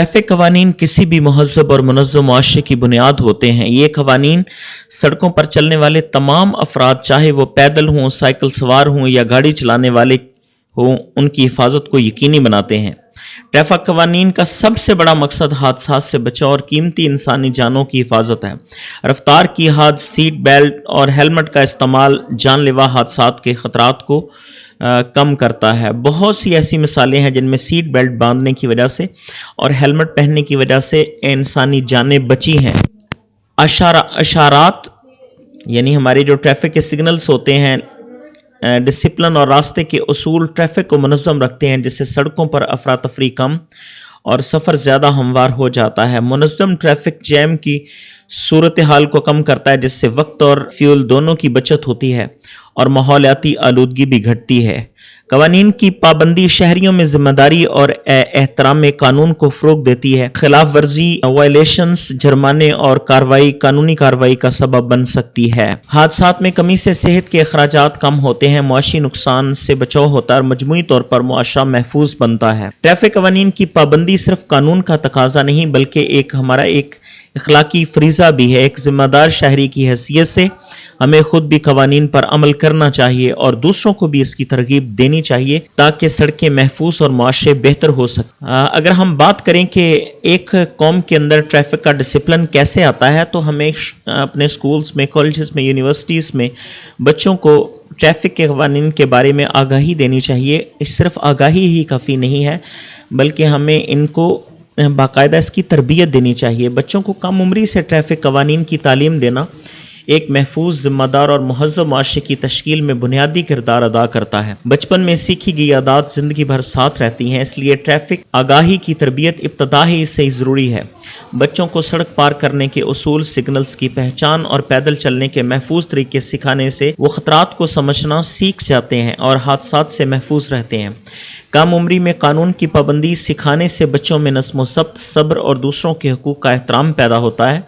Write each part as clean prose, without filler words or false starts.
Traffic कवानीन किसी भी महज़ब और मुनज़्ज़म मुआशरे की बुनियाद होते हैं। ये कवानीन सड़कों पर चलने वाले तमाम अफराद, चाहे वो पैदल हों, साइकिल सवार हों या गाड़ी चलाने वाले हों, उनकी हिफाजत को यकीनी बनाते हैं। ट्रैफिक कवानीन का सबसे बड़ा मकसद हादसात से बचाव और कीमती इंसानी जानों की हिफाजत है। रफ्तार की हद, सीट बेल्ट और हेलमेट का इस्तेमाल जानलेवा हादसात के खतरात को कम करता है। बहुत सी ऐसी मिसालें हैं जिनमें सीट बेल्ट बांधने की वजह से और हेलमेट पहनने की वजह से इंसानी जानें बची हैं। इशारात यानी हमारे जो ट्रैफिक के सिग्नल्स होते हैं, डिसिप्लिन और रास्ते के उसूल ट्रैफिक को मुनज़्ज़म रखते हैं, जिससे सड़कों पर अफरा तफरी कम और सफ़र ज़्यादा हमवार हो जाता है। मुनज़्ज़म ट्रैफिक जैम की सूरत हाल को कम करता है, जिससे वक्त और फ्यूल दोनों की बचत होती है और माहौलियाती आलूदगी भी घटती है। कवानीन की पाबंदी शहरियों में जिम्मेदारी और एहतराम कानून को फ़रोग़ देती है। खिलाफ वर्जी, वायलेशंस, जुर्माने और कानूनी कार्रवाई का सबब बन सकती है। हादसात में कमी से सेहत के अखराजात कम होते हैं, मुआशी नुकसान से बचाव होता है और मजमूई तौर पर मुआशरा महफूज बनता है। ट्रैफिक कवानीन की पाबंदी सिर्फ कानून का तकाजा नहीं बल्कि हमारा एक इखलाकी फरीज़ा भी है। एक जिम्मेदार शहरी की हैसियत से हमें खुद भी कवानीन पर अमल करना चाहिए और दूसरों को भी इसकी तरगीब देनी चाहिए ताकि सड़कें महफूज और मुआशरे बेहतर हो सकें। अगर हम बात करें कि एक कौम के अंदर ट्रैफिक का डिसिप्लिन कैसे आता है, तो हमें अपने स्कूल्स में, कॉलेजेस में, यूनिवर्सिटीज़ में बच्चों को ट्रैफिक के कवानीन के बारे में आगाही देनी चाहिए। सिर्फ आगाही ही काफ़ी नहीं है बल्कि हमें इनको बाकायदा इसकी तरबियत देनी चाहिए। बच्चों को कम उम्री से ट्रैफिक कवानीन की तालीम देना एक महफूज, जिम्मेदार और मुहज़्ज़म मुआशरे की तश्कील में बुनियादी किरदार अदा करता है। बचपन में सीखी गई आदत जिंदगी भर साथ रहती हैं, इसलिए ट्रैफिक आगाही की तरबियत इब्तदा ही से ही ज़रूरी है। बच्चों को सड़क पार करने के उसूल, सिग्नल्स की पहचान और पैदल चलने के महफूज तरीके सिखाने से वो खतरात को समझना सीख जाते हैं और हादसात से महफूज रहते हैं। कम उम्री में कानून की पाबंदी सिखाने से बच्चों में नज़्म ज़ब्त, सब्र और दूसरों के हुकूक का एहतराम पैदा होता है,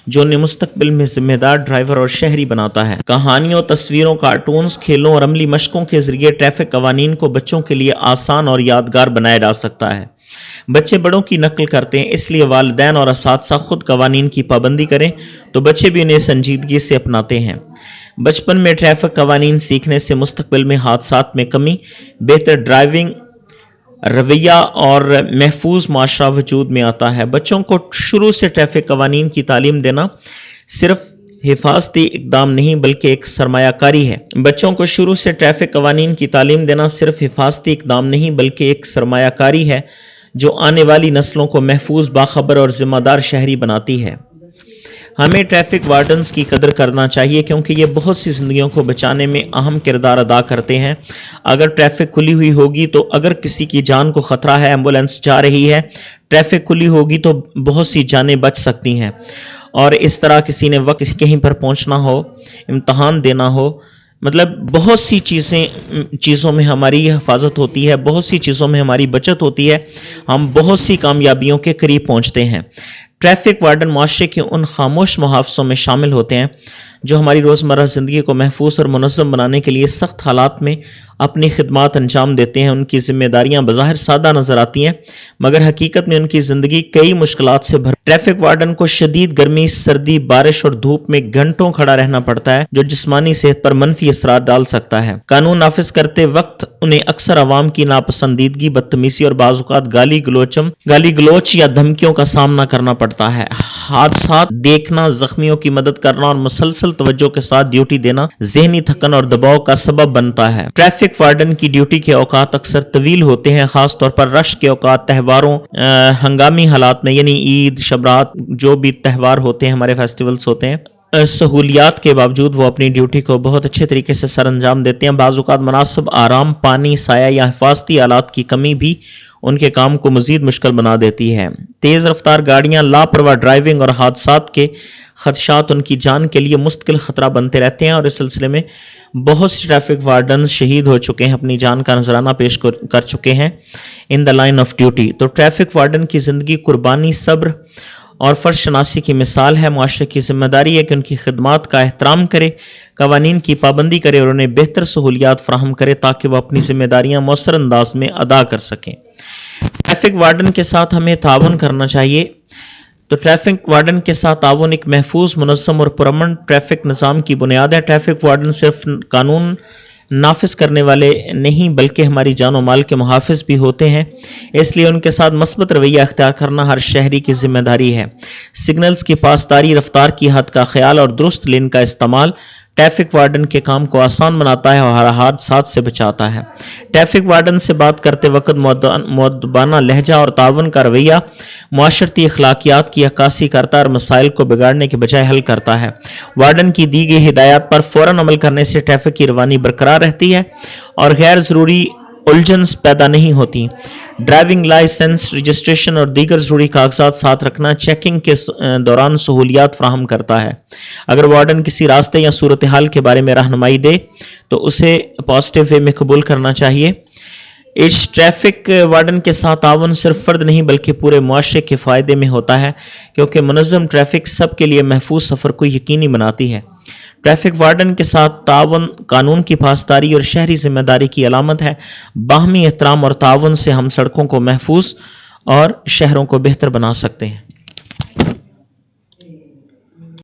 जो उन्हें मुस्तकबिल में जिम्मेदार ड्राइवर और शहरी बनाता है। कहानियों, तस्वीरों, कार्टून्स, खेलों और अमली मशकों के जरिए ट्रैफिक कवानीन को बच्चों के लिए आसान और यादगार बनाया जा सकता है। बच्चे बड़ों की नकल करते हैं, इसलिए वालिदैन और असातिज़ा खुद कवानीन की पाबंदी करें तो बच्चे भी उन्हें संजीदगी से अपनाते हैं। बचपन में ट्रैफिक कवानीन सीखने से मुस्तकबिल में हादसात में कमी, बेहतर ड्राइविंग रवैया और महफूज मुआशरा वजूद में आता है। बच्चों को शुरू से ट्रैफिक कवानीन की तालीम देना सिर्फ हिफाजती इक़दाम नहीं बल्कि एक सरमायाकारी है। बच्चों को शुरू से ट्रैफिक कवानीन की तालीम देना सिर्फ हिफाजती इक़दाम नहीं बल्कि एक सरमायाकारी है जो आने वाली नस्लों को महफूज, बाखबर और जिम्मेदार शहरी बनाती है। हमें ट्रैफिक वार्डन्स की कदर करना चाहिए क्योंकि ये बहुत सी जिंदगियों को बचाने में अहम किरदार अदा करते हैं। अगर ट्रैफिक खुली हुई होगी तो अगर किसी की जान को खतरा है, एम्बुलेंस जा रही है, ट्रैफिक खुली होगी तो बहुत सी जानें बच सकती हैं। और इस तरह किसी ने वक्त कहीं पर पहुंचना हो, इम्तहान देना हो, मतलब बहुत सी चीज़ों में हमारी हिफाजत होती है, बहुत सी चीज़ों में हमारी बचत होती है, हम बहुत सी कामयाबियों के करीब पहुंचते हैं। ट्रैफिक वार्डन मुआशरे के उन खामोश मुहाफ़िज़ों में शामिल होते हैं जो हमारी रोज़मर्रा ज़िंदगी को महफूज और मुनज़्ज़म बनाने के लिए सख्त हालात में अपनी खिदमात अंजाम देते हैं। उनकी जिम्मेदारियां बज़ाहिर सादा नजर आती हैं मगर हकीकत में उनकी ज़िंदगी कई मुश्किलात से भर। ट्रैफिक वार्डन को शदीद गर्मी, सर्दी, बारिश और धूप में घंटों खड़ा रहना पड़ता है जो जिस्मानी सेहत पर मनफी असरात डाल सकता है। कानून नाफिज करते वक्त उन्हें अक्सर अवाम की नापसंदीदगी, बदतमीजी और बाज़-औक़ात गाली गलोच या धमकियों का सामना करना पड़ता है। हादसात देखना, जख्मियों की मदद करना और मुसलसल तवज्जो के साथ ड्यूटी देना ज़हनी थकन और दबाव का सबब बनता है। ट्रैफिक वार्डन की ड्यूटी के औकात अक्सर तवील होते हैं, खास तौर पर रश के औकात, त्योहारों, हंगामी हालात में, यानी ईद, शबरात, जो भी त्यौहार होते हैं, हमारे फेस्टिवल्स होते हैं। सहूलियात के बावजूद वो अपनी ड्यूटी को बहुत अच्छे तरीके से सर अंजाम देते हैं। बाज़ औक़ात मुनासिब आराम, पानी, साया या हिफाजती आलात की कमी भी उनके काम को मजीद मुश्किल बना देती है। तेज़ रफ्तार गाड़ियां, लापरवाह ड्राइविंग और हादसात के खदशात उनकी जान के लिए मुस्तकिल खतरा बनते रहते हैं और इस सिलसिले में बहुत से ट्रैफिक वार्डन शहीद हो चुके हैं, अपनी जान का नजराना पेश कर चुके हैं in the line of duty. तो ट्रैफिक वार्डन की जिंदगी कुर्बानी, सब्र اور فرد شناسی کی مثال ہے۔ معاشرے کی ذمہ داری ہے کہ ان کی خدمات کا احترام کرے، قوانین کی پابندی کرے اور انہیں بہتر سہولیات فراہم کرے تاکہ وہ اپنی ذمہ داریاں مؤثر انداز میں ادا کر سکیں۔ ٹریفک وارڈن کے ساتھ ہمیں تعاون کرنا چاہیے۔ تو ٹریفک وارڈن کے ساتھ تعاون ایک محفوظ، منظم اور پرامن ٹریفک نظام کی بنیاد ہے۔ ٹریفک وارڈن صرف قانون نافذ کرنے والے نہیں بلکہ ہماری جان و مال کے محافظ بھی ہوتے ہیں، اس لیے ان کے ساتھ مثبت رویہ اختیار کرنا ہر شہری کی ذمہ داری ہے۔ سگنلز کی پاسداری، رفتار کی حد کا خیال اور درست لین کا استعمال ٹریفک وارڈن کے کام کو آسان بناتا ہے اور ہر حادثات سے بچاتا ہے۔ ٹریفک وارڈن سے بات کرتے وقت مؤدبانہ لہجہ اور تعاون کا رویہ معاشرتی اخلاقیات کی عکاسی کرتا ہے اور مسائل کو بگاڑنے کے بجائے حل کرتا ہے۔ وارڈن کی دی گئی ہدایات پر فوراً عمل کرنے سے ٹریفک کی روانی برقرار رہتی ہے اور غیر ضروری الجھنز پیدا نہیں ہوتی۔ ڈرائیونگ لائسنس، رجسٹریشن اور دیگر ضروری کاغذات ساتھ رکھنا چیکنگ کے دوران سہولیات فراہم کرتا ہے۔ اگر وارڈن کسی راستے یا صورتحال کے بارے میں رہنمائی دے تو اسے پازیٹیو وے میں قبول کرنا چاہیے۔ اس ٹریفک وارڈن کے ساتھ تعاون صرف فرد نہیں بلکہ پورے معاشرے کے فائدے میں ہوتا ہے، کیونکہ منظم ٹریفک سب کے لیے محفوظ سفر کو یقینی بناتی ہے۔ ٹریفک وارڈن کے ساتھ تعاون قانون کی پاسداری اور شہری ذمہ داری کی علامت ہے۔ باہمی احترام اور تعاون سے ہم سڑکوں کو محفوظ اور شہروں کو بہتر بنا سکتے ہیں۔